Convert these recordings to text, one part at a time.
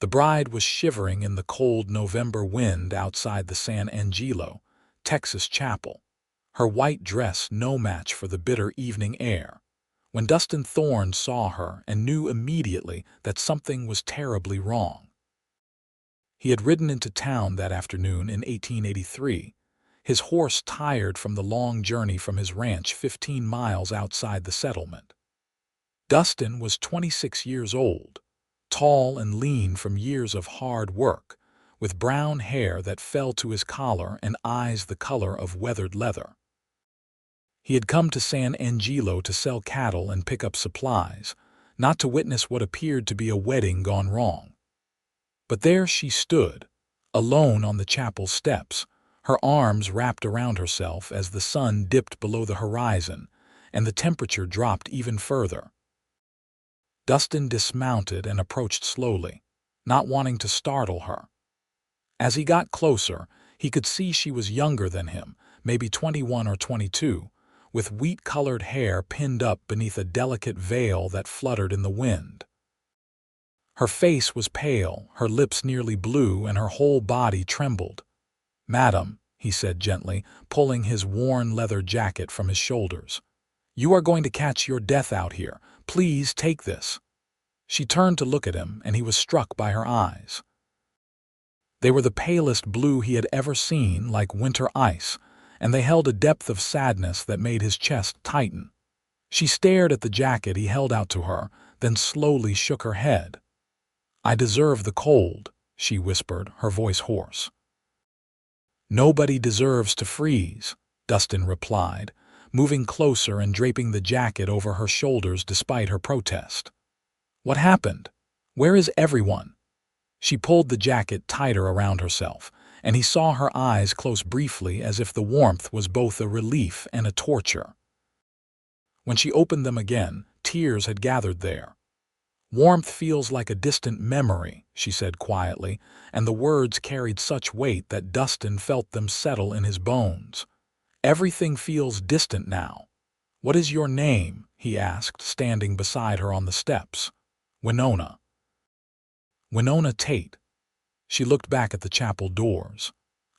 The bride was shivering in the cold November wind outside the San Angelo, Texas chapel, her white dress no match for the bitter evening air, when Dustin Thorne saw her and knew immediately that something was terribly wrong. He had ridden into town that afternoon in 1883, his horse tired from the long journey from his ranch 15 miles outside the settlement. Dustin was 26 years old, tall and lean from years of hard work, with brown hair that fell to his collar and eyes the color of weathered leather. He had come to San Angelo to sell cattle and pick up supplies, not to witness what appeared to be a wedding gone wrong. But there she stood, alone on the chapel steps, her arms wrapped around herself as the sun dipped below the horizon and the temperature dropped even further. Dustin dismounted and approached slowly, not wanting to startle her. As he got closer, he could see she was younger than him, maybe 21 or 22, with wheat-colored hair pinned up beneath a delicate veil that fluttered in the wind. Her face was pale, her lips nearly blue, and her whole body trembled. "Madam," he said gently, pulling his worn leather jacket from his shoulders, "you are going to catch your death out here. Please take this." She turned to look at him, and he was struck by her eyes. They were the palest blue he had ever seen, like winter ice, and they held a depth of sadness that made his chest tighten. She stared at the jacket he held out to her, then slowly shook her head. "I deserve the cold," she whispered, her voice hoarse. "Nobody deserves to freeze," Dustin replied, moving closer and draping the jacket over her shoulders despite her protest. "What happened? Where is everyone?" She pulled the jacket tighter around herself, and he saw her eyes close briefly as if the warmth was both a relief and a torture. When she opened them again, tears had gathered there. "Warmth feels like a distant memory," she said quietly, and the words carried such weight that Dustin felt them settle in his bones. "Everything feels distant now." "What is your name?" he asked, standing beside her on the steps. "Winona." "Winona Tate." She looked back at the chapel doors.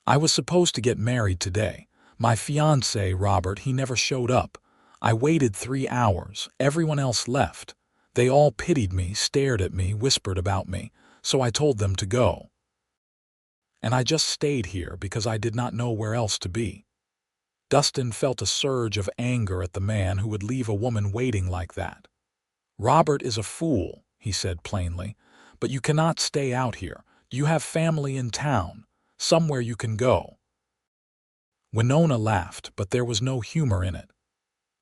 "I was supposed to get married today. My fiancé, Robert, he never showed up. I waited 3 hours. Everyone else left. They all pitied me, stared at me, whispered about me, so I told them to go. And I just stayed here because I did not know where else to be." Dustin felt a surge of anger at the man who would leave a woman waiting like that. "Robert is a fool," he said plainly, "but you cannot stay out here. You have family in town, somewhere you can go." Winona laughed, but there was no humor in it.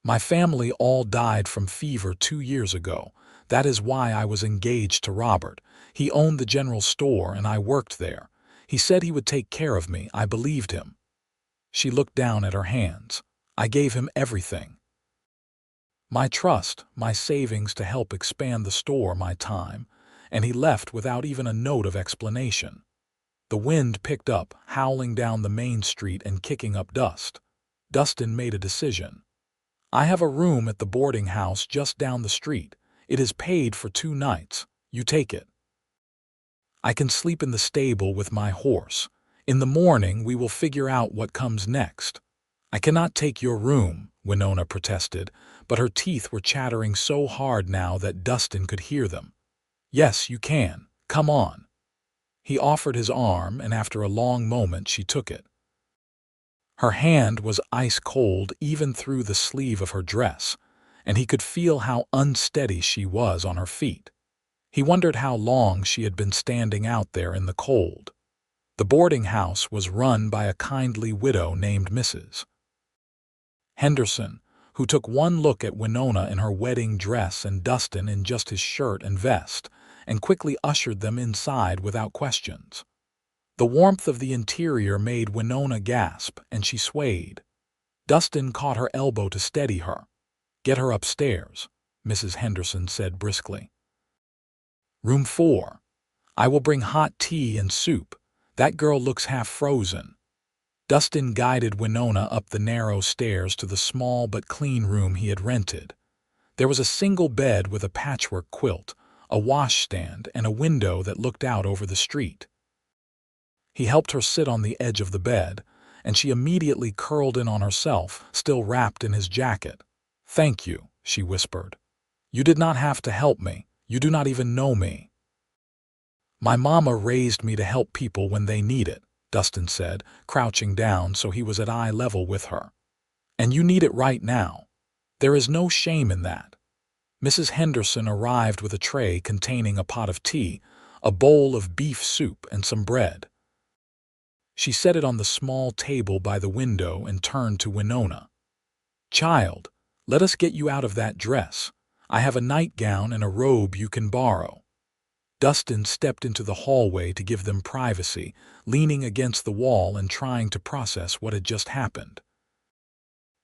"My family all died from fever 2 years ago. That is why I was engaged to Robert. He owned the general store and I worked there. He said he would take care of me. I believed him." She looked down at her hands. "I gave him everything. My trust, my savings to help expand the store, my time, and he left without even a note of explanation." The wind picked up, howling down the main street and kicking up dust. Dustin made a decision. "I have a room at the boarding house just down the street. It is paid for 2 nights. You take it. I can sleep in the stable with my horse. In the morning we will figure out what comes next." "I cannot take your room," Winona protested, but her teeth were chattering so hard now that Dustin could hear them. "Yes, you can. Come on." He offered his arm, and after a long moment she took it. Her hand was ice-cold even through the sleeve of her dress, and he could feel how unsteady she was on her feet. He wondered how long she had been standing out there in the cold. The boarding house was run by a kindly widow named Mrs. Henderson, who took one look at Winona in her wedding dress and Dustin in just his shirt and vest, and quickly ushered them inside without questions. The warmth of the interior made Winona gasp, and she swayed. Dustin caught her elbow to steady her. "Get her upstairs," Mrs. Henderson said briskly. "Room 4. I will bring hot tea and soup. That girl looks half frozen." Dustin guided Winona up the narrow stairs to the small but clean room he had rented. There was a single bed with a patchwork quilt, a washstand, and a window that looked out over the street. He helped her sit on the edge of the bed, and she immediately curled in on herself, still wrapped in his jacket. "Thank you," she whispered. "You did not have to help me. You do not even know me." "My mama raised me to help people when they need it," Dustin said, crouching down so he was at eye level with her. "And you need it right now. There is no shame in that." Mrs. Henderson arrived with a tray containing a pot of tea, a bowl of beef soup, and some bread. She set it on the small table by the window and turned to Winona. "Child, let us get you out of that dress. I have a nightgown and a robe you can borrow." Dustin stepped into the hallway to give them privacy, leaning against the wall and trying to process what had just happened.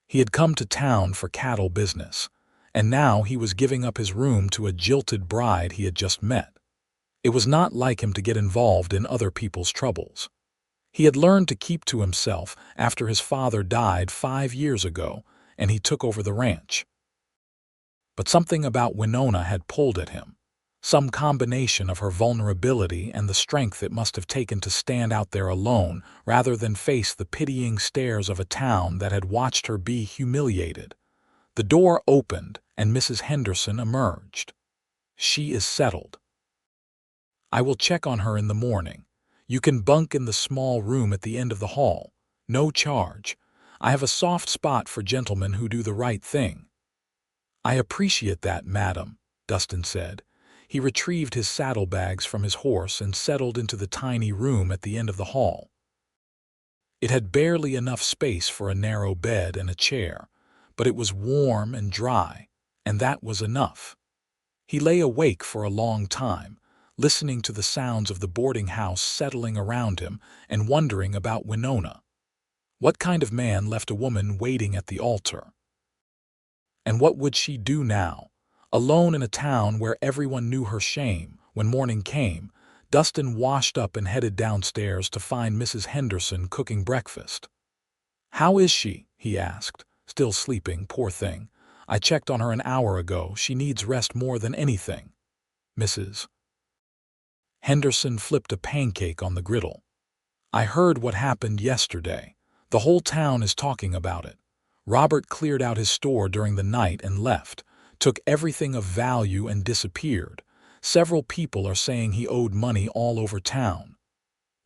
He had come to town for cattle business, and now he was giving up his room to a jilted bride he had just met. It was not like him to get involved in other people's troubles. He had learned to keep to himself after his father died 5 years ago, and he took over the ranch. But something about Winona had pulled at him. Some combination of her vulnerability and the strength it must have taken to stand out there alone rather than face the pitying stares of a town that had watched her be humiliated. The door opened and Mrs. Henderson emerged. "She is settled. I will check on her in the morning. You can bunk in the small room at the end of the hall. No charge. I have a soft spot for gentlemen who do the right thing." "I appreciate that, madam," Dustin said. He retrieved his saddlebags from his horse and settled into the tiny room at the end of the hall. It had barely enough space for a narrow bed and a chair, but it was warm and dry, and that was enough. He lay awake for a long time, listening to the sounds of the boarding house settling around him and wondering about Winona. What kind of man left a woman waiting at the altar? And what would she do now? Alone in a town where everyone knew her shame. When morning came, Dustin washed up and headed downstairs to find Mrs. Henderson cooking breakfast. "How is she?" he asked. "Still sleeping, poor thing. I checked on her an hour ago. She needs rest more than anything." Mrs. Henderson flipped a pancake on the griddle. "I heard what happened yesterday. The whole town is talking about it. Robert cleared out his store during the night and left, took everything of value and disappeared. Several people are saying he owed money all over town."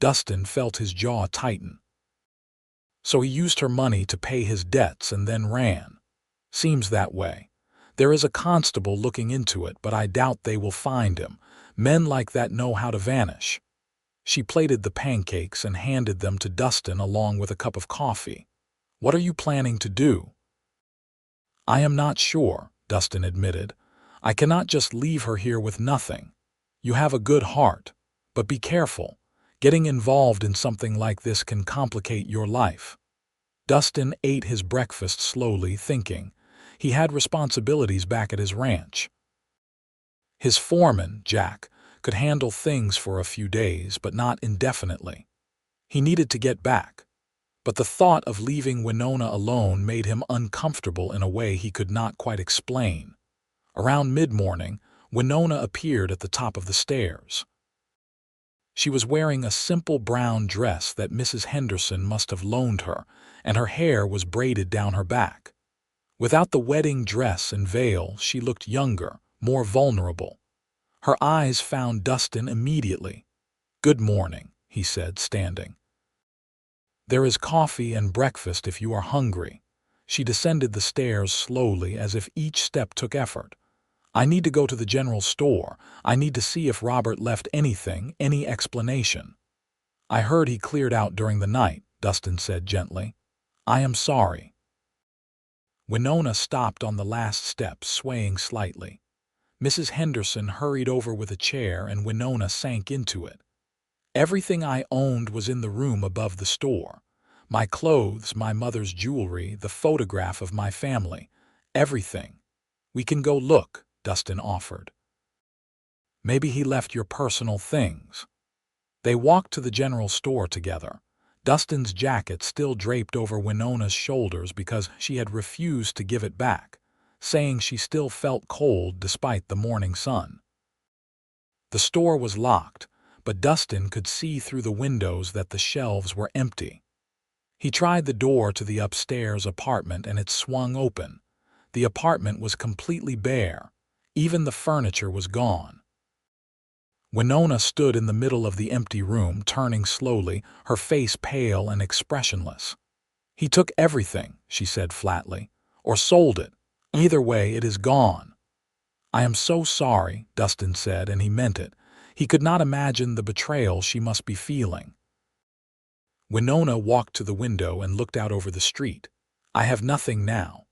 Dustin felt his jaw tighten. "So he used her money to pay his debts and then ran. Seems that way. There is a constable looking into it, but I doubt they will find him. Men like that know how to vanish." She plated the pancakes and handed them to Dustin along with a cup of coffee. "What are you planning to do?" "I am not sure," Dustin admitted. "I cannot just leave her here with nothing. You have a good heart, but be careful. Getting involved in something like this can complicate your life." Dustin ate his breakfast slowly, thinking. He had responsibilities back at his ranch. His foreman, Jack, could handle things for a few days, but not indefinitely. He needed to get back. But the thought of leaving Winona alone made him uncomfortable in a way he could not quite explain. Around mid-morning, Winona appeared at the top of the stairs. She was wearing a simple brown dress that Mrs. Henderson must have loaned her, and her hair was braided down her back. Without the wedding dress and veil, she looked younger, more vulnerable. Her eyes found Dustin immediately. "Good morning," he said, standing. "There is coffee and breakfast if you are hungry." She descended the stairs slowly, as if each step took effort. "I need to go to the general store. I need to see if Robert left anything, any explanation." "I heard he cleared out during the night," Dustin said gently. "I am sorry." Winona stopped on the last step, swaying slightly. Mrs. Henderson hurried over with a chair and Winona sank into it. "Everything I owned was in the room above the store. My clothes, my mother's jewelry, the photograph of my family. Everything. We can go look," Dustin offered. "Maybe he left your personal things." They walked to the general store together. Dustin's jacket still draped over Winona's shoulders because she had refused to give it back, saying she still felt cold despite the morning sun. The store was locked, but Dustin could see through the windows that the shelves were empty. He tried the door to the upstairs apartment and it swung open. The apartment was completely bare. Even the furniture was gone. Winona stood in the middle of the empty room, turning slowly, her face pale and expressionless. "He took everything," she said flatly, "or sold it. Either way, it is gone." "I am so sorry," Dustin said, and he meant it. He could not imagine the betrayal she must be feeling. Winona walked to the window and looked out over the street. "I have nothing now.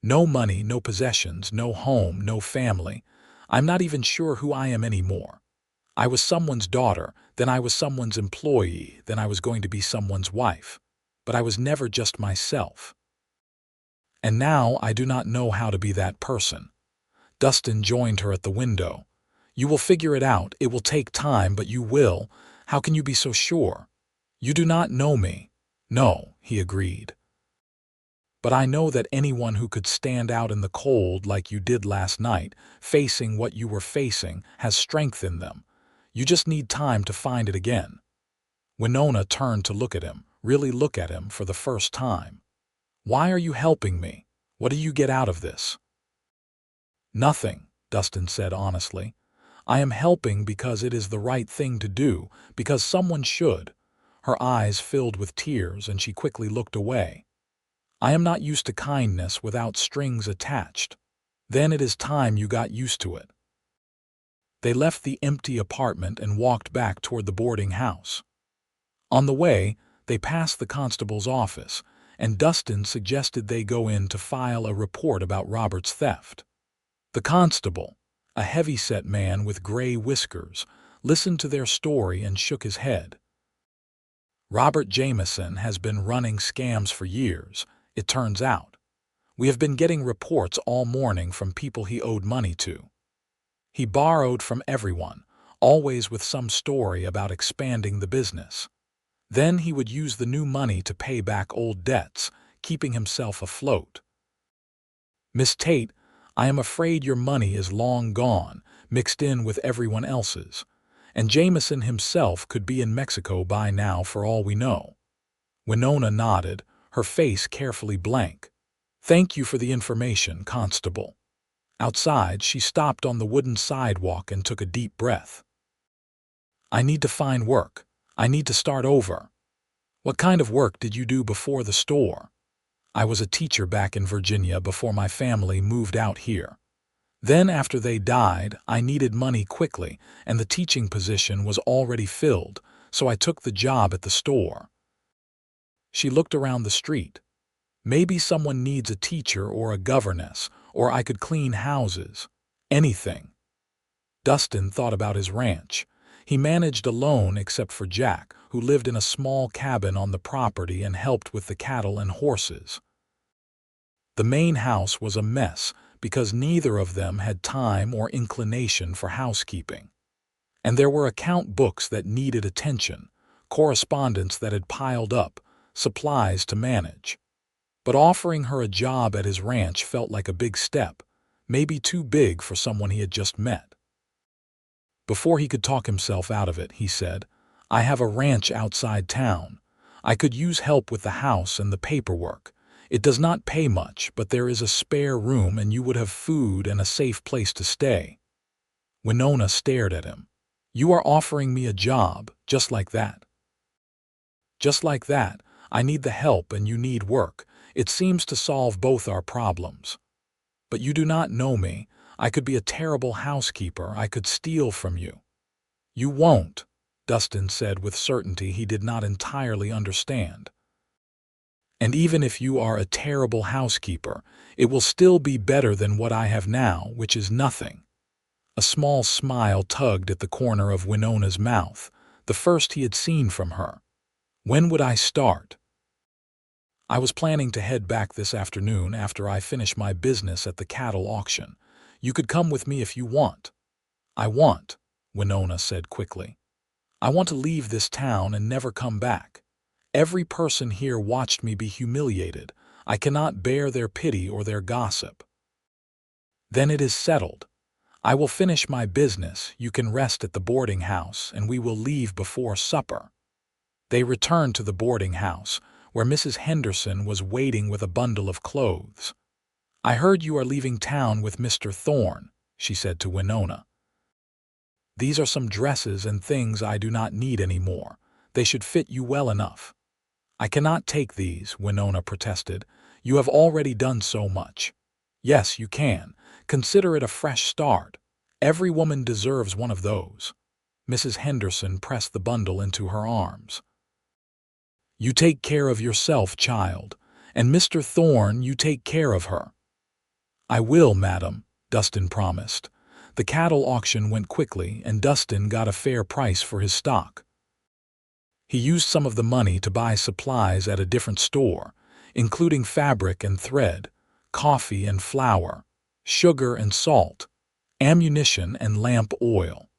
No money, no possessions, no home, no family. I'm not even sure who I am anymore. I was someone's daughter, then I was someone's employee, then I was going to be someone's wife. But I was never just myself. And now I do not know how to be that person." Dustin joined her at the window. "You will figure it out. It will take time, but you will. How can you be so sure? You do not know me." "No," he agreed. "But I know that anyone who could stand out in the cold like you did last night, facing what you were facing, has strength in them. You just need time to find it again." Winona turned to look at him, really look at him for the first time. "Why are you helping me? What do you get out of this?" "Nothing," Dustin said honestly. "I am helping because it is the right thing to do, because someone should." Her eyes filled with tears and she quickly looked away. "I am not used to kindness without strings attached. Then it is time you got used to it." They left the empty apartment and walked back toward the boarding house. On the way, they passed the constable's office, and Dustin suggested they go in to file a report about Robert's theft. The constable, a heavy-set man with gray whiskers, listened to their story and shook his head. "Robert Jameson has been running scams for years, it turns out. We have been getting reports all morning from people he owed money to. He borrowed from everyone, always with some story about expanding the business. Then he would use the new money to pay back old debts, keeping himself afloat. Miss Tate, I am afraid your money is long gone, mixed in with everyone else's, and Jameson himself could be in Mexico by now for all we know." Winona nodded, her face carefully blank. "Thank you for the information, Constable." Outside, she stopped on the wooden sidewalk and took a deep breath. "I need to find work. I need to start over." "What kind of work did you do before the store?" "I was a teacher back in Virginia before my family moved out here. Then after they died, I needed money quickly, and the teaching position was already filled, so I took the job at the store." She looked around the street. "Maybe someone needs a teacher or a governess, or I could clean houses. Anything." Dustin thought about his ranch. He managed alone except for Jack, who lived in a small cabin on the property and helped with the cattle and horses. The main house was a mess because neither of them had time or inclination for housekeeping. And there were account books that needed attention, correspondence that had piled up, supplies to manage. But offering her a job at his ranch felt like a big step, maybe too big for someone he had just met. Before he could talk himself out of it, he said, "I have a ranch outside town. I could use help with the house and the paperwork. It does not pay much, but there is a spare room and you would have food and a safe place to stay." Winona stared at him. "You are offering me a job, just like that?" "Just like that. I need the help and you need work. It seems to solve both our problems. But you do not know me. I could be a terrible housekeeper. I could steal from you." "You won't," Dustin said with certainty he did not entirely understand. "And even if you are a terrible housekeeper, it will still be better than what I have now, which is nothing." A small smile tugged at the corner of Winona's mouth, the first he had seen from her. "When would I start?" "I was planning to head back this afternoon after I finish my business at the cattle auction. You could come with me if you want." "I want," Winona said quickly. "I want to leave this town and never come back. Every person here watched me be humiliated. I cannot bear their pity or their gossip." "Then it is settled. I will finish my business, you can rest at the boarding house, and we will leave before supper." They returned to the boarding house, where Mrs. Henderson was waiting with a bundle of clothes. "I heard you are leaving town with Mr. Thorne," she said to Winona. "These are some dresses and things I do not need anymore. They should fit you well enough." "I cannot take these," Winona protested. "You have already done so much." "Yes, you can. Consider it a fresh start. Every woman deserves one of those." Mrs. Henderson pressed the bundle into her arms. "You take care of yourself, child, and Mr. Thorne, you take care of her." "I will, madam," Dustin promised. The cattle auction went quickly, and Dustin got a fair price for his stock. He used some of the money to buy supplies at a different store, including fabric and thread, coffee and flour, sugar and salt, ammunition and lamp oil.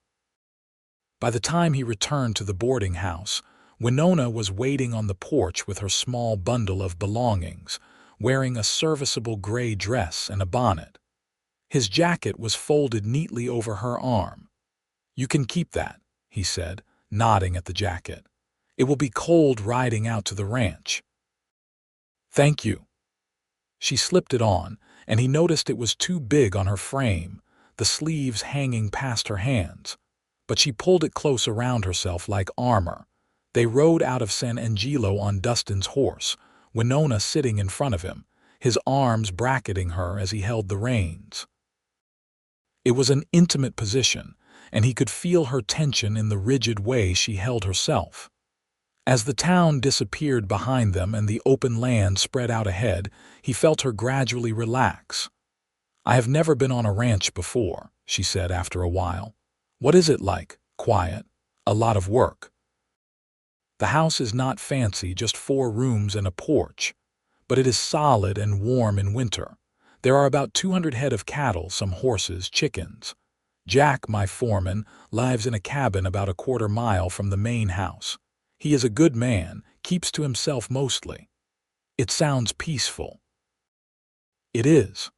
By the time he returned to the boarding house, Winona was waiting on the porch with her small bundle of belongings, wearing a serviceable gray dress and a bonnet. His jacket was folded neatly over her arm. "You can keep that," he said, nodding at the jacket. "It will be cold riding out to the ranch." "Thank you." She slipped it on, and he noticed it was too big on her frame, the sleeves hanging past her hands. But she pulled it close around herself like armor. They rode out of San Angelo on Dustin's horse, Winona sitting in front of him, his arms bracketing her as he held the reins. It was an intimate position, and he could feel her tension in the rigid way she held herself. As the town disappeared behind them and the open land spread out ahead, he felt her gradually relax. "I have never been on a ranch before," she said after a while. "What is it like? Quiet? A lot of work?" "The house is not fancy, just 4 rooms and a porch. But it is solid and warm in winter. There are about 200 head of cattle, some horses, chickens. Jack, my foreman, lives in a cabin about a quarter-mile from the main house. He is a good man, keeps to himself mostly." "It sounds peaceful." "It is.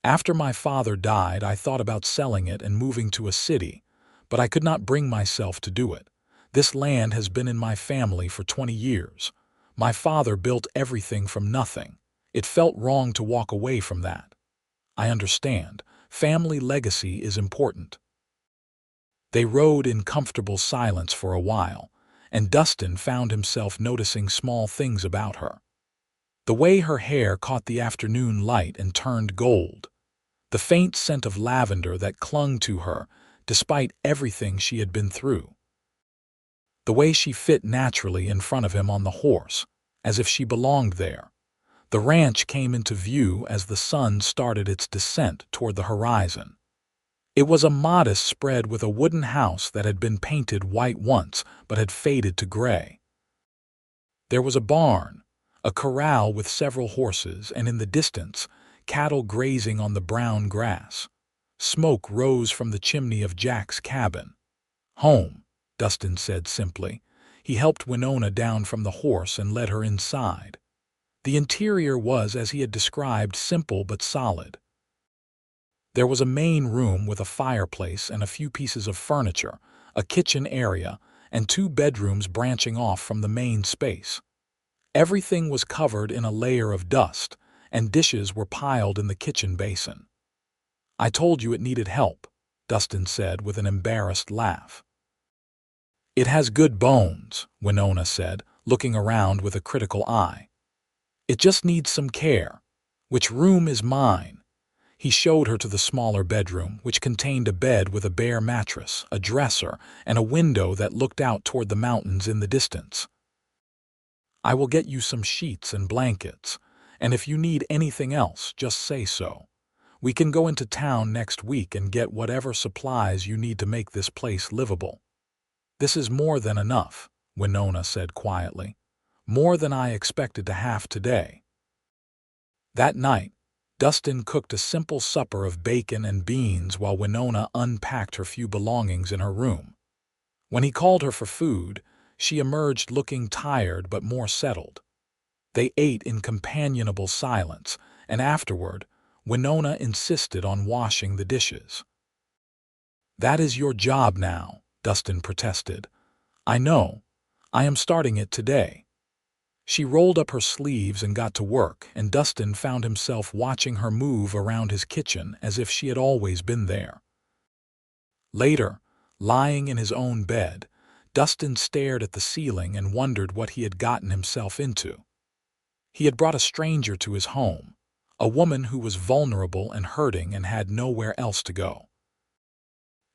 After my father died, I thought about selling it and moving to a city, but I could not bring myself to do it. This land has been in my family for 20 years. My father built everything from nothing. It felt wrong to walk away from that." "I understand. Family legacy is important." They rode in comfortable silence for a while, and Dustin found himself noticing small things about her. The way her hair caught the afternoon light and turned gold. The faint scent of lavender that clung to her despite everything she had been through. The way she fit naturally in front of him on the horse, as if she belonged there. The ranch came into view as the sun started its descent toward the horizon. It was a modest spread with a wooden house that had been painted white once but had faded to gray. There was a barn, a corral with several horses, and in the distance, cattle grazing on the brown grass. Smoke rose from the chimney of Jack's cabin. "Home," Dustin said simply. He helped Winona down from the horse and led her inside. The interior was, as he had described, simple but solid. There was a main room with a fireplace and a few pieces of furniture, a kitchen area, and 2 bedrooms branching off from the main space. Everything was covered in a layer of dust, and dishes were piled in the kitchen basin. "I told you it needed help," Dustin said with an embarrassed laugh. "It has good bones," Winona said, looking around with a critical eye. "It just needs some care. Which room is mine?" He showed her to the smaller bedroom, which contained a bed with a bare mattress, a dresser, and a window that looked out toward the mountains in the distance. "I will get you some sheets and blankets, and if you need anything else, just say so. We can go into town next week and get whatever supplies you need to make this place livable." "This is more than enough," Winona said quietly. "More than I expected to have today." That night, Dustin cooked a simple supper of bacon and beans while Winona unpacked her few belongings in her room. When he called her for food, she emerged looking tired but more settled. They ate in companionable silence, and afterward, Winona insisted on washing the dishes. That is your job now, Dustin protested. I know. I am starting it today. She rolled up her sleeves and got to work, and Dustin found himself watching her move around his kitchen as if she had always been there. Later, lying in his own bed, Dustin stared at the ceiling and wondered what he had gotten himself into. He had brought a stranger to his home, a woman who was vulnerable and hurting and had nowhere else to go.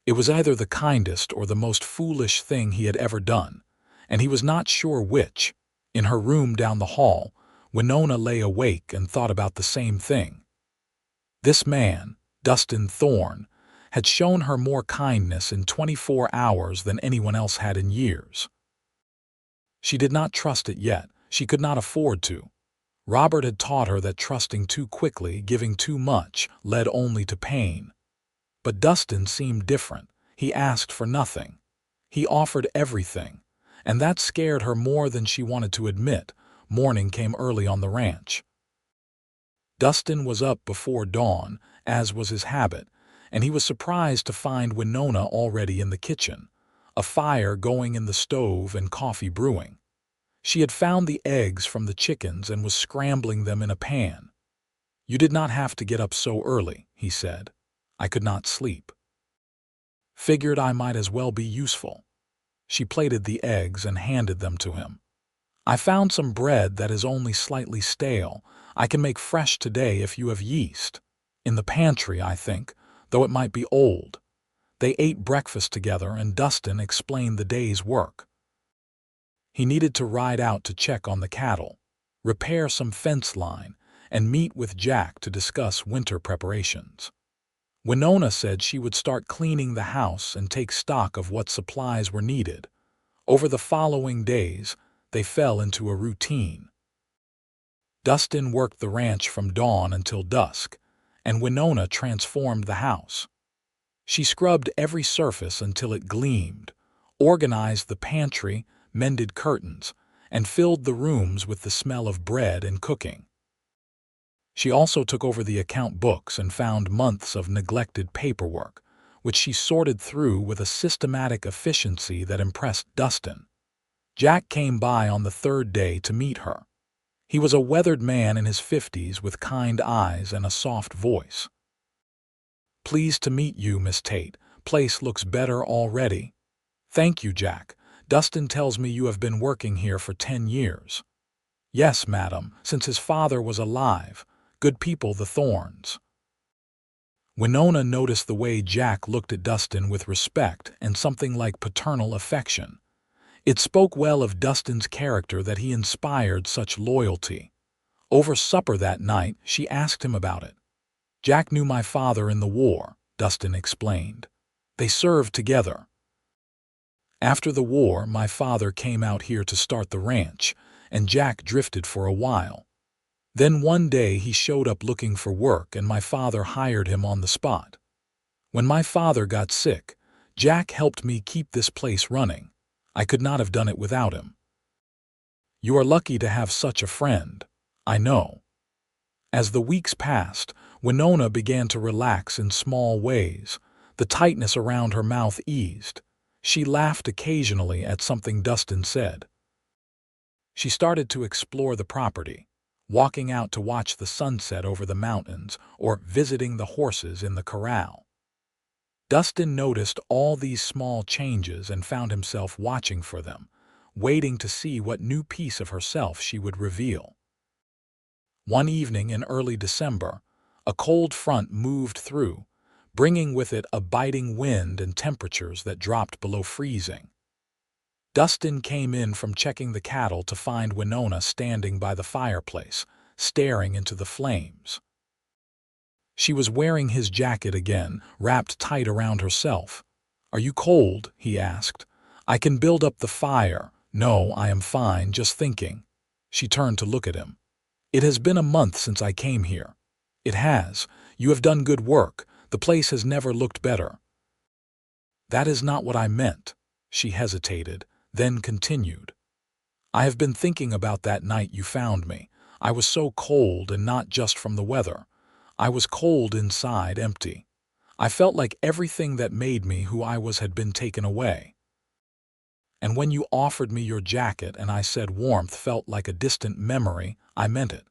It was either the kindest or the most foolish thing he had ever done, and he was not sure which. In her room down the hall, Winona lay awake and thought about the same thing. This man, Dustin Thorne, had shown her more kindness in 24 hours than anyone else had in years. She did not trust it yet. She could not afford to. Robert had taught her that trusting too quickly, giving too much, led only to pain. But Dustin seemed different. He asked for nothing. He offered everything, and that scared her more than she wanted to admit. Morning came early on the ranch. Dustin was up before dawn, as was his habit, and he was surprised to find Winona already in the kitchen, a fire going in the stove and coffee brewing. She had found the eggs from the chickens and was scrambling them in a pan. "You did not have to get up so early," he said. "I could not sleep. Figured I might as well be useful." She plated the eggs and handed them to him. "I found some bread that is only slightly stale. I can make fresh today if you have yeast. In the pantry, I think, though it might be old." They ate breakfast together, and Dustin explained the day's work. He needed to ride out to check on the cattle, repair some fence line, and meet with Jack to discuss winter preparations. Winona said she would start cleaning the house and take stock of what supplies were needed. Over the following days, they fell into a routine. Dustin worked the ranch from dawn until dusk, and Winona transformed the house. She scrubbed every surface until it gleamed, organized the pantry, mended curtains, and filled the rooms with the smell of bread and cooking. She also took over the account books and found months of neglected paperwork, which she sorted through with a systematic efficiency that impressed Dustin. Jack came by on the third day to meet her. He was a weathered man in his 50s with kind eyes and a soft voice. "Pleased to meet you, Miss Tate. Place looks better already." "Thank you, Jack. Dustin tells me you have been working here for 10 years. "Yes, madam, since his father was alive. Good people, the Thornes." Winona noticed the way Jack looked at Dustin with respect and something like paternal affection. It spoke well of Dustin's character that he inspired such loyalty. Over supper that night, she asked him about it. "Jack knew my father in the war," Dustin explained. "They served together. After the war, my father came out here to start the ranch, and Jack drifted for a while. Then one day he showed up looking for work, and my father hired him on the spot. When my father got sick, Jack helped me keep this place running. I could not have done it without him." "You are lucky to have such a friend." "I know." As the weeks passed, Winona began to relax in small ways. The tightness around her mouth eased. She laughed occasionally at something Dustin said. She started to explore the property, walking out to watch the sunset over the mountains or visiting the horses in the corral. Dustin noticed all these small changes and found himself watching for them, waiting to see what new piece of herself she would reveal. One evening in early December, a cold front moved through, bringing with it a biting wind and temperatures that dropped below freezing. Dustin came in from checking the cattle to find Winona standing by the fireplace, staring into the flames. She was wearing his jacket again, wrapped tight around herself. "Are you cold?" he asked. "I can build up the fire." "No, I am fine, just thinking." She turned to look at him. "It has been a month since I came here." "It has. You have done good work. The place has never looked better." "That is not what I meant." She hesitated, then continued. "I have been thinking about that night you found me. I was so cold, and not just from the weather. I was cold inside, empty. I felt like everything that made me who I was had been taken away. And when you offered me your jacket and I said warmth felt like a distant memory, I meant it.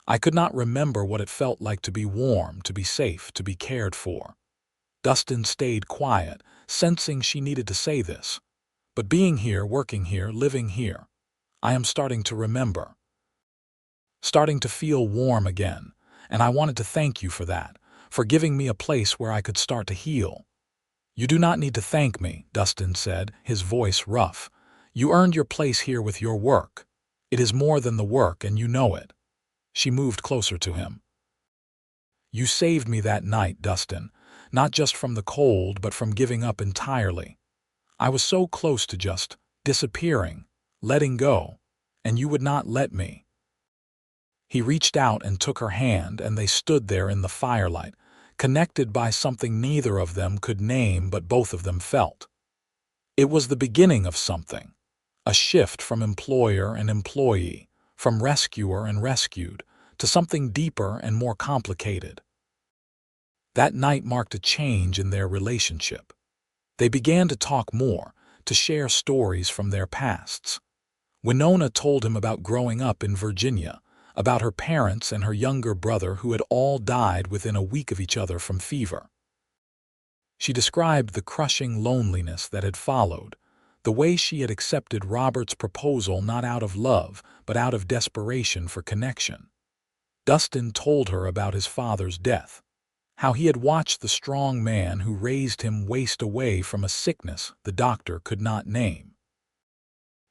I could not remember what it felt like to be warm, to be safe, to be cared for. Dustin stayed quiet, sensing she needed to say this. But being here, working here, living here, I am starting to remember. Starting to feel warm again, and I wanted to thank you for that, for giving me a place where I could start to heal. You do not need to thank me, Dustin said, his voice rough. You earned your place here with your work. It is more than the work, and you know it. She moved closer to him. You saved me that night, Dustin, not just from the cold, but from giving up entirely. I was so close to just disappearing, letting go, and you would not let me. He reached out and took her hand, and they stood there in the firelight, connected by something neither of them could name but both of them felt. It was the beginning of something, a shift from employer and employee, from rescuer and rescued, to something deeper and more complicated. That night marked a change in their relationship. They began to talk more, to share stories from their pasts. Winona told him about growing up in Virginia, about her parents and her younger brother who had all died within a week of each other from fever. She described the crushing loneliness that had followed, the way she had accepted Robert's proposal not out of love, but out of desperation for connection. Dustin told her about his father's death, how he had watched the strong man who raised him waste away from a sickness the doctor could not name.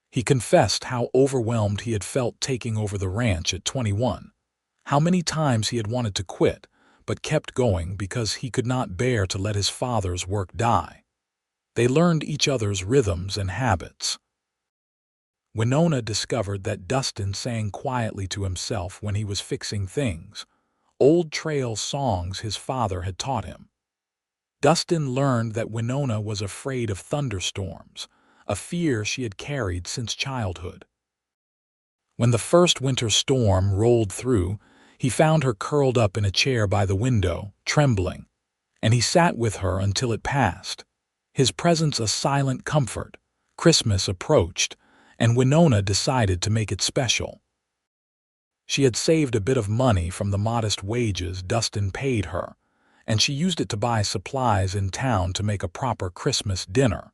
He confessed how overwhelmed he had felt taking over the ranch at 21, how many times he had wanted to quit, but kept going because he could not bear to let his father's work die. They learned each other's rhythms and habits. Winona discovered that Dustin sang quietly to himself when he was fixing things, old trail songs his father had taught him. Dustin learned that Winona was afraid of thunderstorms, a fear she had carried since childhood. When the first winter storm rolled through, he found her curled up in a chair by the window, trembling, and he sat with her until it passed, his presence a silent comfort. Christmas approached, and Winona decided to make it special. She had saved a bit of money from the modest wages Dustin paid her, and she used it to buy supplies in town to make a proper Christmas dinner.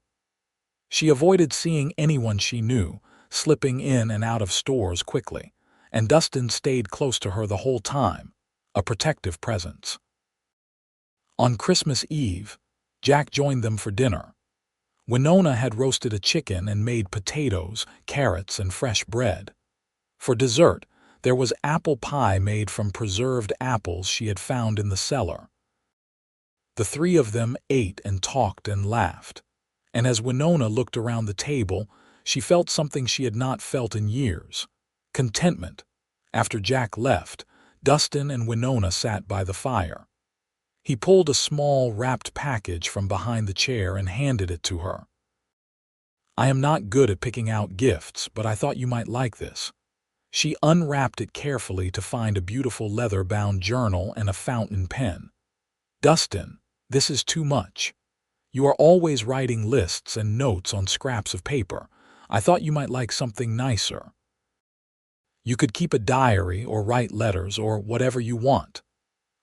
She avoided seeing anyone she knew, slipping in and out of stores quickly, and Dustin stayed close to her the whole time, a protective presence. On Christmas Eve, Jack joined them for dinner. Winona had roasted a chicken and made potatoes, carrots, and fresh bread. For dessert, there was apple pie made from preserved apples she had found in the cellar. The three of them ate and talked and laughed, and as Winona looked around the table, she felt something she had not felt in years: contentment. After Jack left, Dustin and Winona sat by the fire. He pulled a small wrapped package from behind the chair and handed it to her. I am not good at picking out gifts, but I thought you might like this. She unwrapped it carefully to find a beautiful leather-bound journal and a fountain pen. Dustin, this is too much. You are always writing lists and notes on scraps of paper. I thought you might like something nicer. You could keep a diary or write letters or whatever you want.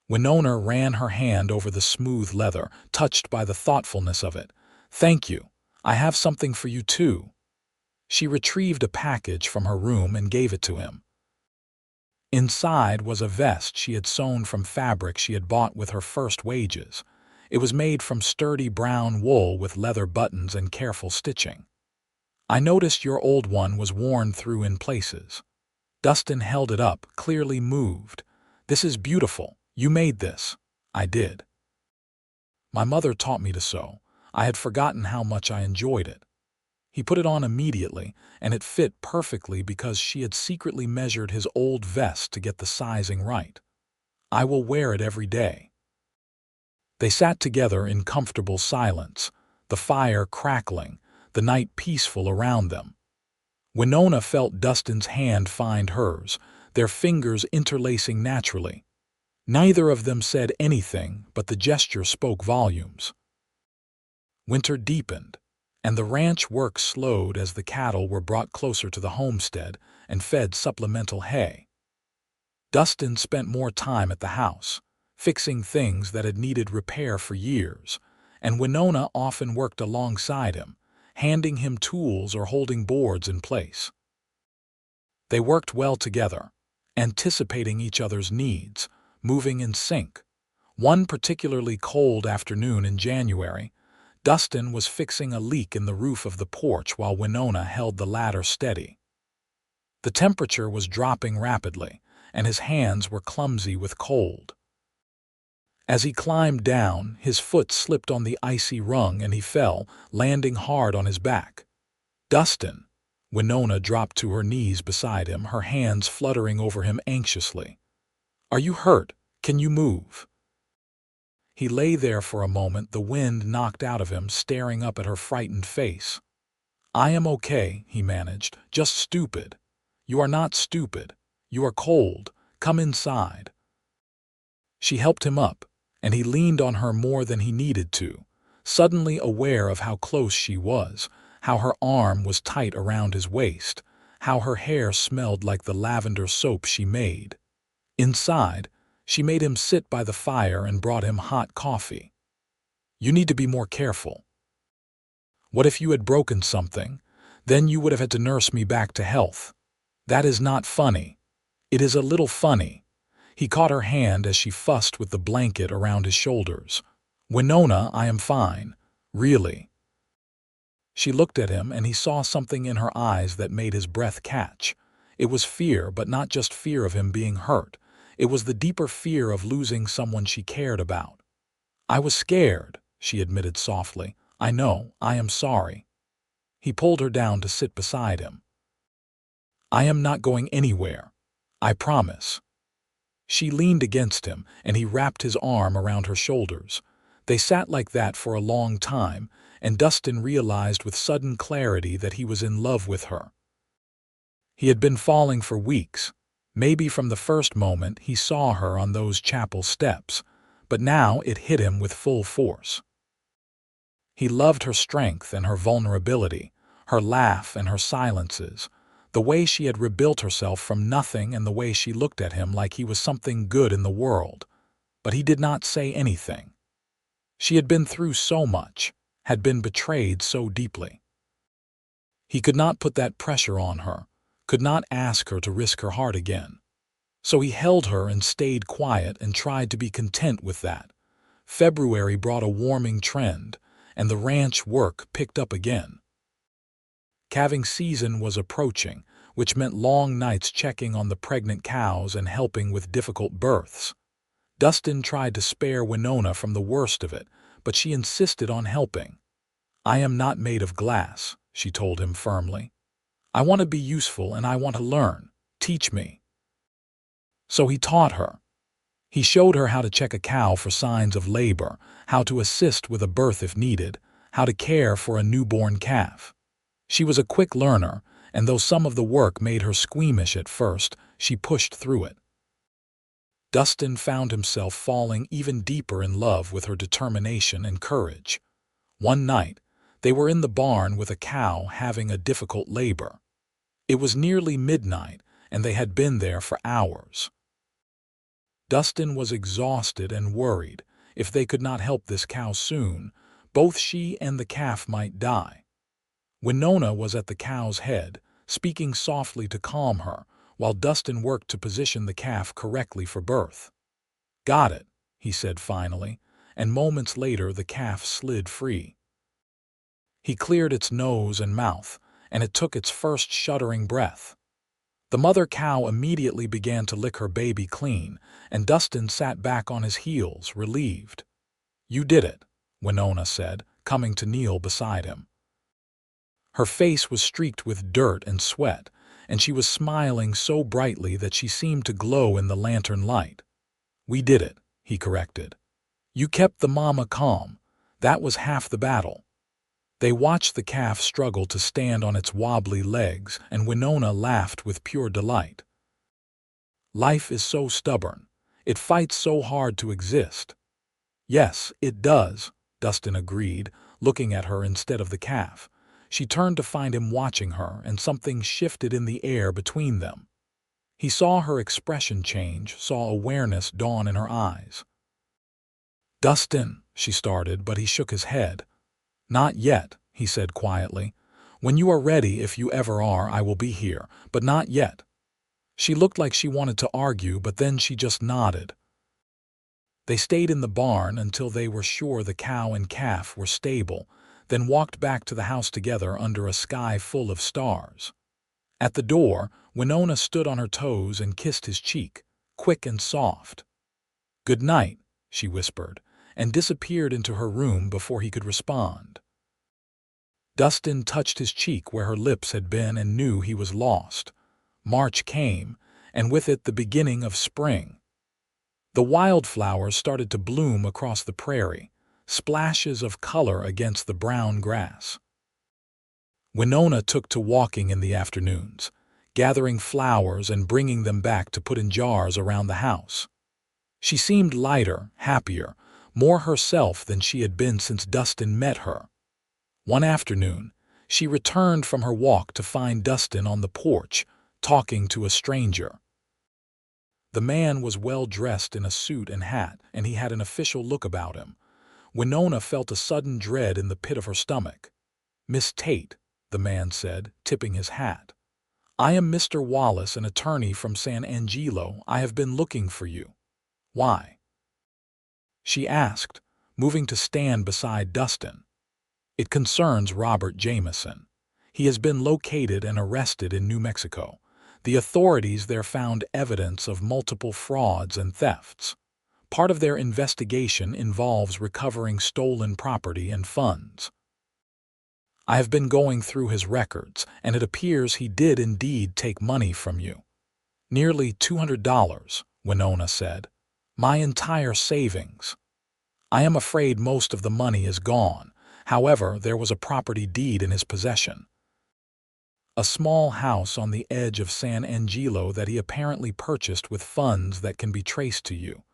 Winona ran her hand over the smooth leather, touched by the thoughtfulness of it. Thank you. I have something for you too. She retrieved a package from her room and gave it to him. Inside was a vest she had sewn from fabric she had bought with her first wages. It was made from sturdy brown wool with leather buttons and careful stitching. I noticed your old one was worn through in places. Dustin held it up, clearly moved. This is beautiful. You made this. I did. My mother taught me to sew. I had forgotten how much I enjoyed it. He put it on immediately, and it fit perfectly because she had secretly measured his old vest to get the sizing right. I will wear it every day. They sat together in comfortable silence, the fire crackling, the night peaceful around them. Winona felt Dustin's hand find hers, their fingers interlacing naturally. Neither of them said anything, but the gesture spoke volumes. Winter deepened, and the ranch work slowed as the cattle were brought closer to the homestead and fed supplemental hay. Dustin spent more time at the house, fixing things that had needed repair for years, and Winona often worked alongside him, handing him tools or holding boards in place. They worked well together, anticipating each other's needs, moving in sync. One particularly cold afternoon in January, Dustin was fixing a leak in the roof of the porch while Winona held the ladder steady. The temperature was dropping rapidly, and his hands were clumsy with cold. As he climbed down, his foot slipped on the icy rung and he fell, landing hard on his back. "Dustin!" Winona dropped to her knees beside him, her hands fluttering over him anxiously. "Are you hurt? Can you move?" He lay there for a moment, the wind knocked out of him, staring up at her frightened face. "I am okay," he managed. "Just stupid." "You are not stupid. You are cold. Come inside." She helped him up, and he leaned on her more than he needed to, suddenly aware of how close she was, how her arm was tight around his waist, how her hair smelled like the lavender soap she made. Inside, she made him sit by the fire and brought him hot coffee. "You need to be more careful. What if you had broken something? Then you would have had to nurse me back to health. That is not funny." "It is a little funny." He caught her hand as she fussed with the blanket around his shoulders. "Winona, I am fine. Really." She looked at him, and he saw something in her eyes that made his breath catch. It was fear, but not just fear of him being hurt. It was the deeper fear of losing someone she cared about. "I was scared," she admitted softly. "I know. I am sorry." He pulled her down to sit beside him. "I am not going anywhere. I promise." She leaned against him, and he wrapped his arm around her shoulders. They sat like that for a long time, and Dustin realized with sudden clarity that he was in love with her. He had been falling for weeks, maybe from the first moment he saw her on those chapel steps, but now it hit him with full force. He loved her strength and her vulnerability, her laugh and her silences, the way she had rebuilt herself from nothing and the way she looked at him like he was something good in the world. But he did not say anything. She had been through so much, had been betrayed so deeply. He could not put that pressure on her, could not ask her to risk her heart again. So he held her and stayed quiet and tried to be content with that. February brought a warming trend, and the ranch work picked up again. Calving season was approaching, which meant long nights checking on the pregnant cows and helping with difficult births. Dustin tried to spare Winona from the worst of it, but she insisted on helping. "I am not made of glass," she told him firmly. "I want to be useful and I want to learn. Teach me." So he taught her. He showed her how to check a cow for signs of labor, how to assist with a birth if needed, how to care for a newborn calf. She was a quick learner, and though some of the work made her squeamish at first, she pushed through it. Dustin found himself falling even deeper in love with her determination and courage. One night, they were in the barn with a cow having a difficult labor. It was nearly midnight, and they had been there for hours. Dustin was exhausted and worried. If they could not help this cow soon, both she and the calf might die. Winona was at the cow's head, speaking softly to calm her, while Dustin worked to position the calf correctly for birth. "Got it," he said finally, and moments later the calf slid free. He cleared its nose and mouth, and it took its first shuddering breath. The mother cow immediately began to lick her baby clean, and Dustin sat back on his heels, relieved. "You did it," Winona said, coming to kneel beside him. Her face was streaked with dirt and sweat, and she was smiling so brightly that she seemed to glow in the lantern light. "We did it," he corrected. "You kept the mama calm. That was half the battle." They watched the calf struggle to stand on its wobbly legs, and Winona laughed with pure delight. "Life is so stubborn. It fights so hard to exist." "Yes, it does," Dustin agreed, looking at her instead of the calf. She turned to find him watching her, and something shifted in the air between them. He saw her expression change, saw awareness dawn in her eyes. "Dustin," she started, but he shook his head. "Not yet," he said quietly. "When you are ready, if you ever are, I will be here, but not yet." She looked like she wanted to argue, but then she just nodded. They stayed in the barn until they were sure the cow and calf were stable, then walked back to the house together under a sky full of stars. At the door, Winona stood on her toes and kissed his cheek, quick and soft. "Good night," she whispered, and disappeared into her room before he could respond. Dustin touched his cheek where her lips had been and knew he was lost. March came, and with it the beginning of spring. The wildflowers started to bloom across the prairie, splashes of color against the brown grass. Winona took to walking in the afternoons, gathering flowers and bringing them back to put in jars around the house. She seemed lighter, happier, more herself than she had been since Dustin met her. One afternoon, she returned from her walk to find Dustin on the porch, talking to a stranger. The man was well dressed in a suit and hat, and he had an official look about him. Winona felt a sudden dread in the pit of her stomach. "Miss Tate," the man said, tipping his hat. "I am Mr. Wallace, an attorney from San Angelo. I have been looking for you." "Why?" she asked, moving to stand beside Dustin. "It concerns Robert Jameson. He has been located and arrested in New Mexico. The authorities there found evidence of multiple frauds and thefts. Part of their investigation involves recovering stolen property and funds. I have been going through his records, and it appears he did indeed take money from you." "Nearly $200, Winona said. "My entire savings. I am afraid most of the money is gone. However, there was a property deed in his possession. A small house on the edge of San Angelo that he apparently purchased with funds that can be traced to you.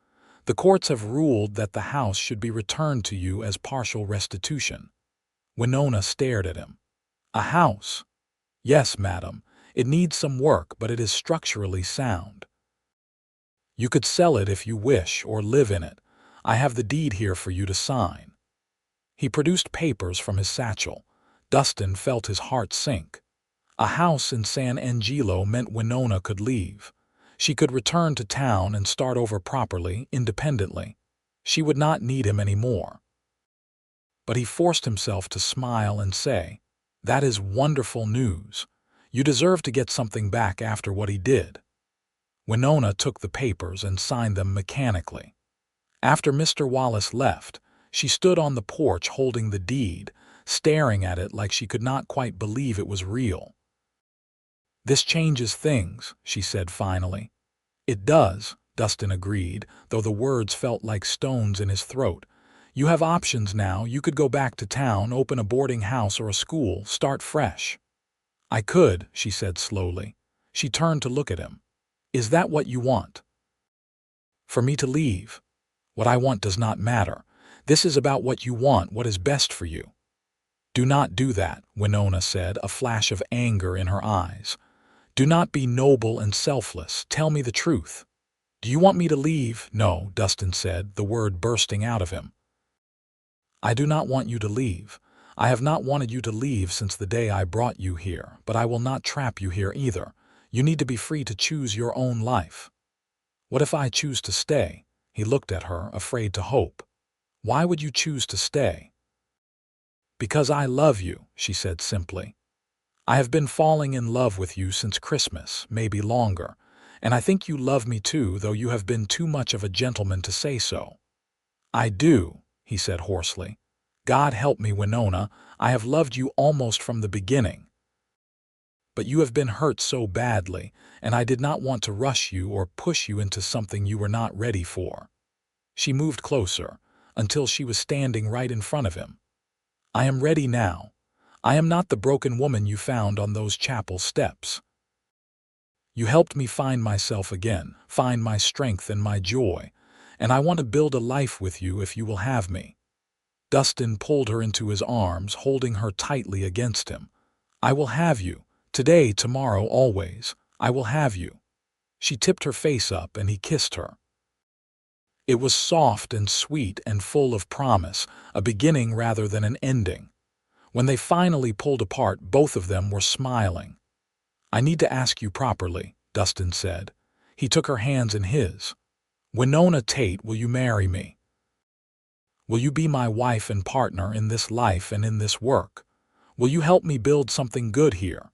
The courts have ruled that the house should be returned to you as partial restitution." Winona stared at him. "A house?" "Yes, madam. It needs some work, but it is structurally sound. You could sell it if you wish, or live in it. I have the deed here for you to sign." He produced papers from his satchel. Dustin felt his heart sink. A house in San Angelo meant Winona could leave. She could return to town and start over properly, independently. She would not need him anymore. But he forced himself to smile and say, "That is wonderful news. You deserve to get something back after what he did." Winona took the papers and signed them mechanically. After Mr. Wallace left, she stood on the porch holding the deed, staring at it like she could not quite believe it was real. "This changes things," she said finally. "It does," Dustin agreed, though the words felt like stones in his throat. "You have options now. You could go back to town, open a boarding house or a school, start fresh." "I could," she said slowly. She turned to look at him. "Is that what you want?" "For me to leave? What I want does not matter. This is about what you want, what is best for you." "Do not do that," Winona said, a flash of anger in her eyes. "Do not be noble and selfless. Tell me the truth. Do you want me to leave?" "No," Dustin said, the word bursting out of him. "I do not want you to leave. I have not wanted you to leave since the day I brought you here, but I will not trap you here either. You need to be free to choose your own life." "What if I choose to stay?" He looked at her, afraid to hope. "Why would you choose to stay?" "Because I love you," she said simply. "I have been falling in love with you since Christmas, maybe longer, and I think you love me too, though you have been too much of a gentleman to say so." "I do," he said hoarsely. "God help me, Winona, I have loved you almost from the beginning. But you have been hurt so badly, and I did not want to rush you or push you into something you were not ready for." She moved closer, until she was standing right in front of him. "I am ready now. I am not the broken woman you found on those chapel steps." You helped me find myself again, find my strength and my joy, and I want to build a life with you if you will have me." Dustin pulled her into his arms, holding her tightly against him. "I will have you. Today, tomorrow, always. I will have you." She tipped her face up and he kissed her. It was soft and sweet and full of promise, a beginning rather than an ending. When they finally pulled apart, both of them were smiling. "I need to ask you properly," Dustin said. He took her hands in his. "Winona Tate, will you marry me? Will you be my wife and partner in this life and in this work? Will you help me build something good here?"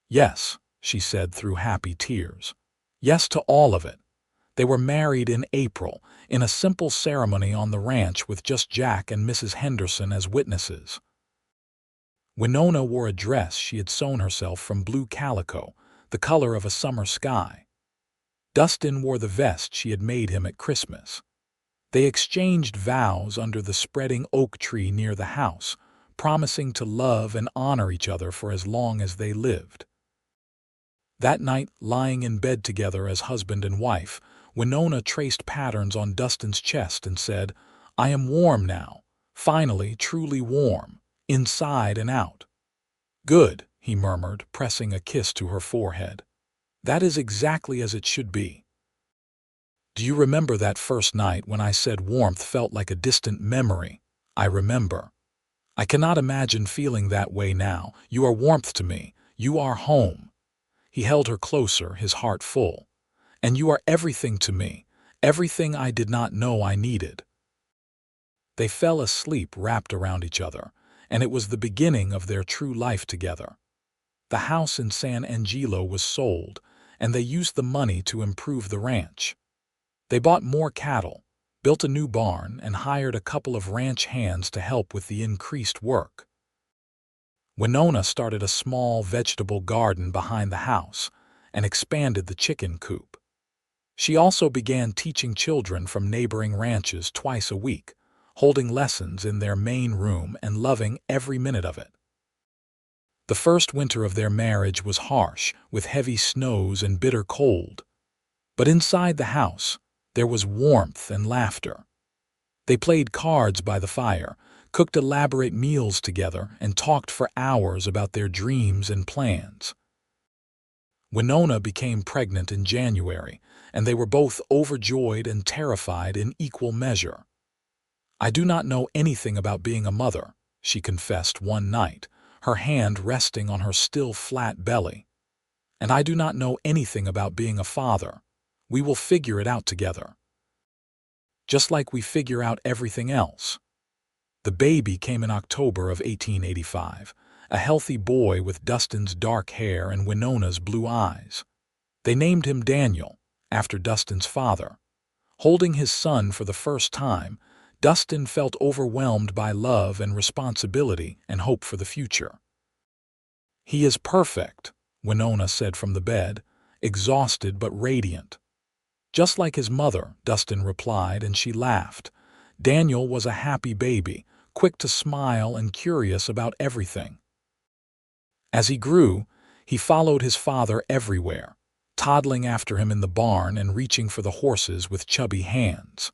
"Yes," she said through happy tears. Yes to all of it. They were married in April, in a simple ceremony on the ranch with just Jack and Mrs. Henderson as witnesses. Winona wore a dress she had sewn herself from blue calico, the color of a summer sky. Dustin wore the vest she had made him at Christmas. They exchanged vows under the spreading oak tree near the house, promising to love and honor each other for as long as they lived. That night, lying in bed together as husband and wife, Winona traced patterns on Dustin's chest and said, "I am warm now, finally truly warm, inside and out." "Good," he murmured, pressing a kiss to her forehead. "That is exactly as it should be. Do you remember that first night when I said warmth felt like a distant memory? I remember. I cannot imagine feeling that way now. You are warmth to me. You are home." He held her closer, his heart full. "And you are everything to me, everything I did not know I needed." They fell asleep wrapped around each other, and it was the beginning of their true life together. The house in San Angelo was sold, and they used the money to improve the ranch. They bought more cattle, built a new barn, and hired a couple of ranch hands to help with the increased work. Winona started a small vegetable garden behind the house and expanded the chicken coop. She also began teaching children from neighboring ranches twice a week, holding lessons in their main room and loving every minute of it. The first winter of their marriage was harsh, with heavy snows and bitter cold. But inside the house, there was warmth and laughter. They played cards by the fire, cooked elaborate meals together, and talked for hours about their dreams and plans. Winona became pregnant in January, and they were both overjoyed and terrified in equal measure. "I do not know anything about being a mother," she confessed one night, her hand resting on her still flat belly. "And I do not know anything about being a father. We will figure it out together. Just like we figure out everything else." The baby came in October of 1885, a healthy boy with Dustin's dark hair and Winona's blue eyes. They named him Daniel, after Dustin's father. Holding his son for the first time, Dustin felt overwhelmed by love and responsibility and hope for the future. "He is perfect," Winona said from the bed, exhausted but radiant. "Just like his mother," Dustin replied, and she laughed. Daniel was a happy baby, quick to smile and curious about everything. As he grew, he followed his father everywhere, toddling after him in the barn and reaching for the horses with chubby hands.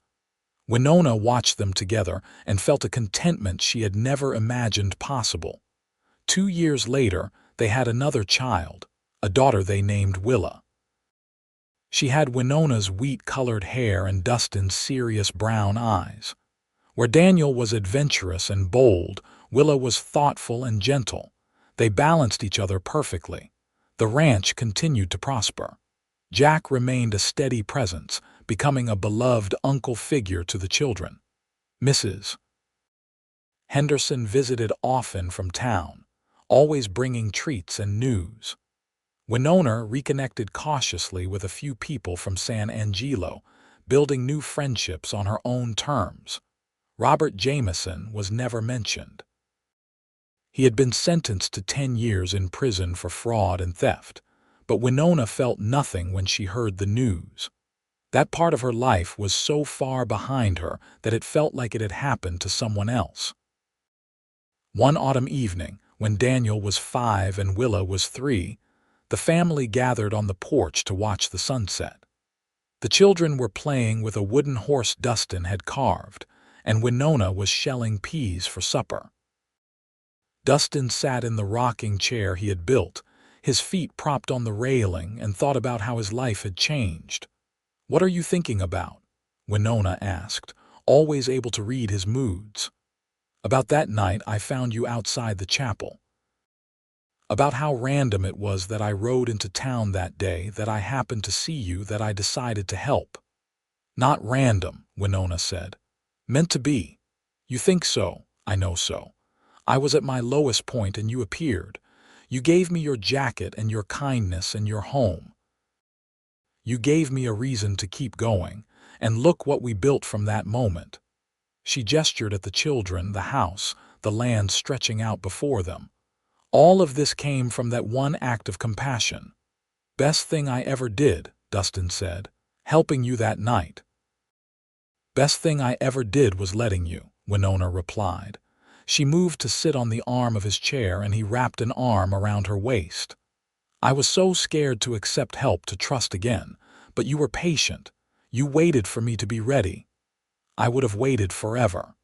Winona watched them together and felt a contentment she had never imagined possible. 2 years later, they had another child, a daughter they named Willa. She had Winona's wheat-colored hair and Dustin's serious brown eyes. Where Daniel was adventurous and bold, Willa was thoughtful and gentle. They balanced each other perfectly. The ranch continued to prosper. Jack remained a steady presence, becoming a beloved uncle figure to the children. Mrs. Henderson visited often from town, always bringing treats and news. Winona reconnected cautiously with a few people from San Angelo, building new friendships on her own terms. Robert Jameson was never mentioned. He had been sentenced to 10 years in prison for fraud and theft, but Winona felt nothing when she heard the news. That part of her life was so far behind her that it felt like it had happened to someone else. One autumn evening, when Daniel was 5 and Willa was 3, The family gathered on the porch to watch the sunset. The children were playing with a wooden horse Dustin had carved, and Winona was shelling peas for supper. Dustin sat in the rocking chair he had built, his feet propped on the railing, and thought about how his life had changed. "What are you thinking about?" Winona asked, always able to read his moods. "About that night I found you outside the chapel. About how random it was that I rode into town that day, that I happened to see you, that I decided to help." "Not random," Winona said. "Meant to be." "You think so? I know so. I was at my lowest point and you appeared. You gave me your jacket and your kindness and your home. You gave me a reason to keep going, and look what we built from that moment." She gestured at the children, the house, the land stretching out before them. "All of this came from that one act of compassion." "Best thing I ever did," Dustin said, "helping you that night." "Best thing I ever did was letting you," Winona replied. She moved to sit on the arm of his chair and he wrapped an arm around her waist. "I was so scared to accept help, to trust again, but you were patient. You waited for me to be ready. I would have waited forever."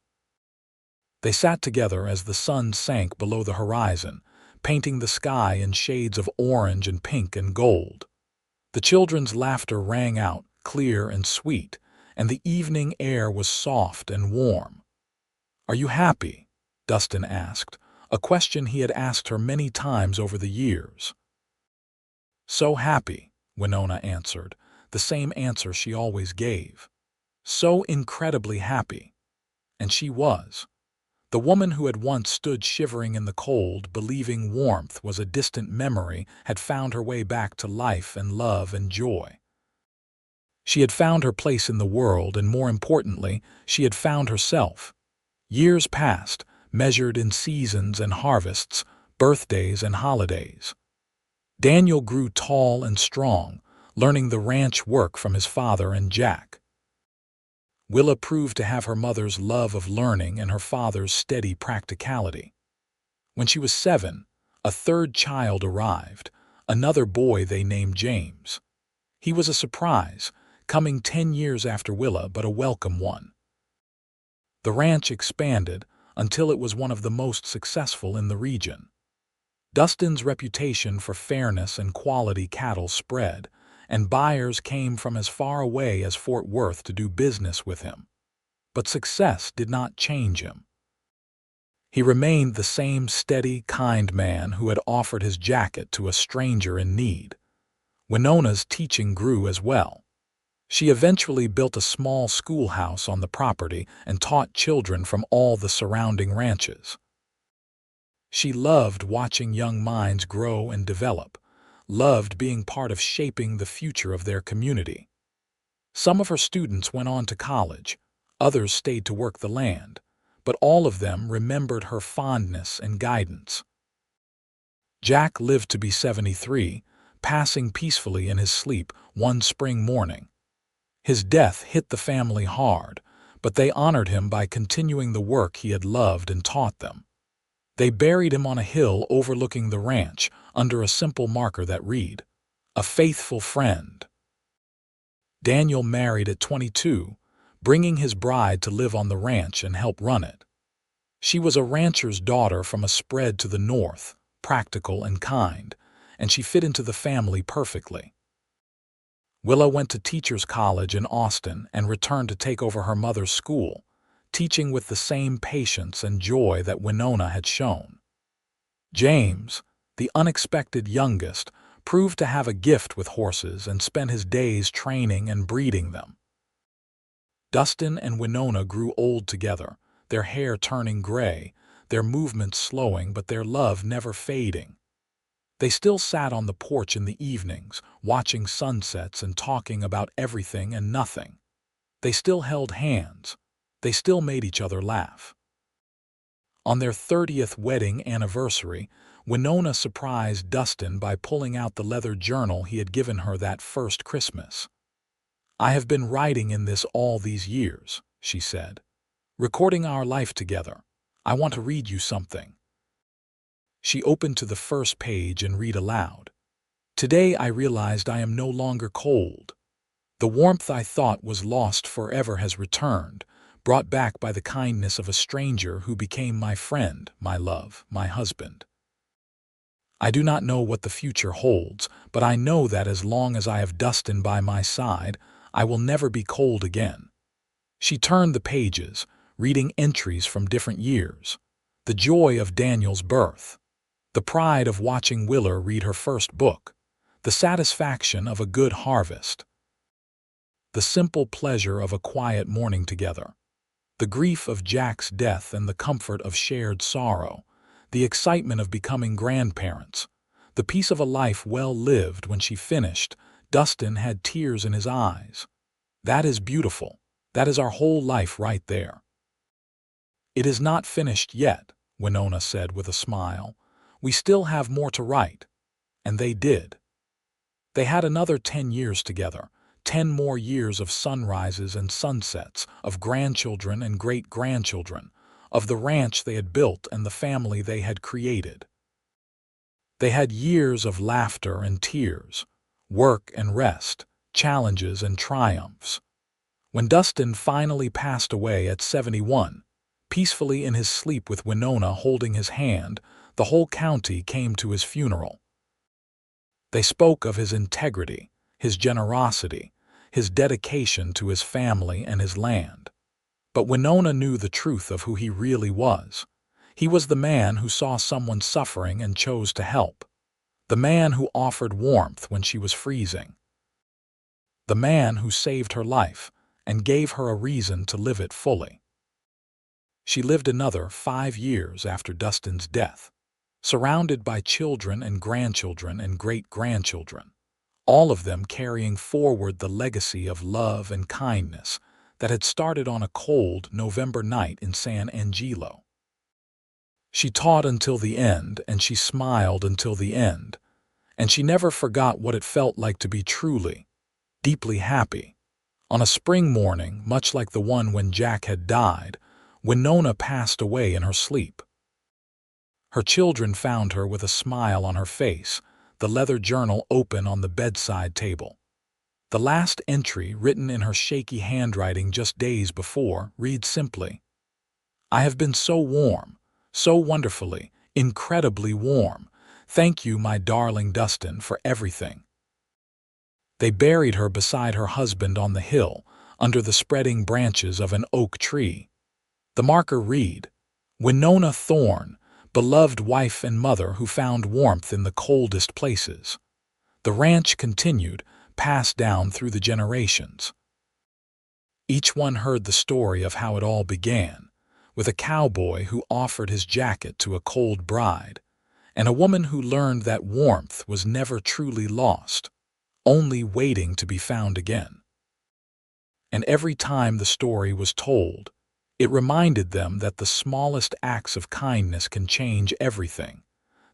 They sat together as the sun sank below the horizon, painting the sky in shades of orange and pink and gold. The children's laughter rang out, clear and sweet, and the evening air was soft and warm. "Are you happy?" Dustin asked, a question he had asked her many times over the years. "So happy," Winona answered, the same answer she always gave. "So incredibly happy." And she was. The woman who had once stood shivering in the cold, believing warmth was a distant memory, had found her way back to life and love and joy. She had found her place in the world, and more importantly, she had found herself. Years passed, measured in seasons and harvests, birthdays and holidays. Daniel grew tall and strong, learning the ranch work from his father and Jack. Willa proved to have her mother's love of learning and her father's steady practicality. When she was 7, a third child arrived, another boy they named James. He was a surprise, coming 10 years after Willa, but a welcome one. The ranch expanded until it was one of the most successful in the region. Dustin's reputation for fairness and quality cattle spread, and buyers came from as far away as Fort Worth to do business with him. But success did not change him. He remained the same steady, kind man who had offered his jacket to a stranger in need. Winona's teaching grew as well. She eventually built a small schoolhouse on the property and taught children from all the surrounding ranches. She loved watching young minds grow and develop, loved being part of shaping the future of their community. Some of her students went on to college, others stayed to work the land, but all of them remembered her fondness and guidance. Jack lived to be 73, passing peacefully in his sleep one spring morning. His death hit the family hard, but they honored him by continuing the work he had loved and taught them. They buried him on a hill overlooking the ranch under a simple marker that read, "A faithful friend." Daniel married at 22, bringing his bride to live on the ranch and help run it. She was a rancher's daughter from a spread to the north, practical and kind, and she fit into the family perfectly. Willa went to Teachers College in Austin and returned to take over her mother's school, teaching with the same patience and joy that Winona had shown. James, the unexpected youngest, proved to have a gift with horses and spent his days training and breeding them. Dustin and Winona grew old together, their hair turning gray, their movements slowing but their love never fading. They still sat on the porch in the evenings, watching sunsets and talking about everything and nothing. They still held hands. They still made each other laugh. On their 30th wedding anniversary, Winona surprised Dustin by pulling out the leather journal he had given her that first Christmas. "I have been writing in this all these years," she said, "recording our life together. I want to read you something." She opened to the first page and read aloud. Today I realized I am no longer cold. The warmth I thought was lost forever has returned, brought back by the kindness of a stranger who became my friend, my love, my husband. I do not know what the future holds, but I know that as long as I have Dustin by my side, I will never be cold again. She turned the pages, reading entries from different years. The joy of Daniel's birth. The pride of watching Willer read her first book. The satisfaction of a good harvest. The simple pleasure of a quiet morning together. The grief of Jack's death and the comfort of shared sorrow. The excitement of becoming grandparents. The peace of a life well lived. When she finished, Dustin had tears in his eyes. That is beautiful. That is our whole life right there. It is not finished yet, Winona said with a smile. We still have more to write. And they did. They had another 10 years together. 10 more years of sunrises and sunsets, of grandchildren and great-grandchildren, of the ranch they had built and the family they had created. They had years of laughter and tears, work and rest, challenges and triumphs. When Dustin finally passed away at 71, peacefully in his sleep with Winona holding his hand, the whole county came to his funeral. They spoke of his integrity, his generosity, his dedication to his family and his land. But Winona knew the truth of who he really was. He was the man who saw someone suffering and chose to help. The man who offered warmth when she was freezing. The man who saved her life and gave her a reason to live it fully. She lived another 5 years after Dustin's death, surrounded by children and grandchildren and great-grandchildren, all of them carrying forward the legacy of love and kindness that had started on a cold November night in San Angelo. She taught until the end, and she smiled until the end, and she never forgot what it felt like to be truly, deeply happy. On a spring morning, much like the one when Jack had died, Winona passed away in her sleep. Her children found her with a smile on her face, the leather journal open on the bedside table. The last entry, written in her shaky handwriting just days before, reads simply, "I have been so warm, so wonderfully, incredibly warm. Thank you, my darling Dustin, for everything." They buried her beside her husband on the hill, under the spreading branches of an oak tree. The marker read, "Winona Thorne, beloved wife and mother who found warmth in the coldest places." The ranch continued, passed down through the generations. Each one heard the story of how it all began, with a cowboy who offered his jacket to a cold bride, and a woman who learned that warmth was never truly lost, only waiting to be found again. And every time the story was told, it reminded them that the smallest acts of kindness can change everything,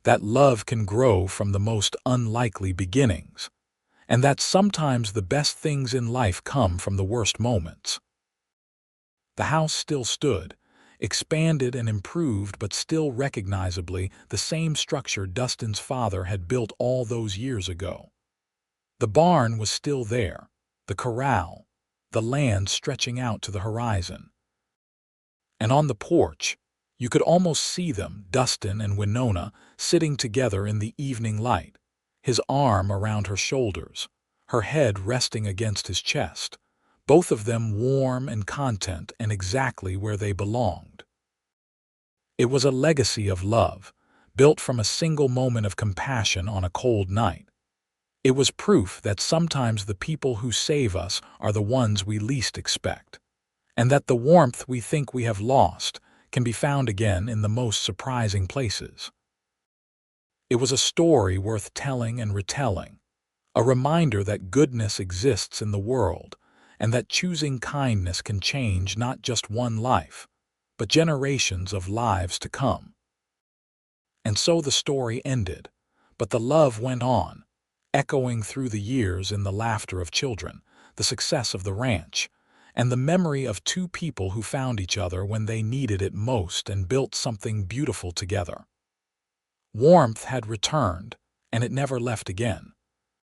that love can grow from the most unlikely beginnings, and that sometimes the best things in life come from the worst moments. The house still stood, expanded and improved, but still recognizably the same structure Dustin's father had built all those years ago. The barn was still there, the corral, the land stretching out to the horizon. And on the porch, you could almost see them, Dustin and Winona, sitting together in the evening light, his arm around her shoulders, her head resting against his chest, both of them warm and content and exactly where they belonged. It was a legacy of love, built from a single moment of compassion on a cold night. It was proof that sometimes the people who save us are the ones we least expect, and that the warmth we think we have lost can be found again in the most surprising places. It was a story worth telling and retelling, a reminder that goodness exists in the world, and that choosing kindness can change not just one life, but generations of lives to come. And so the story ended, but the love went on, echoing through the years in the laughter of children, the success of the ranch, and the memory of two people who found each other when they needed it most and built something beautiful together. Warmth had returned, and it never left again.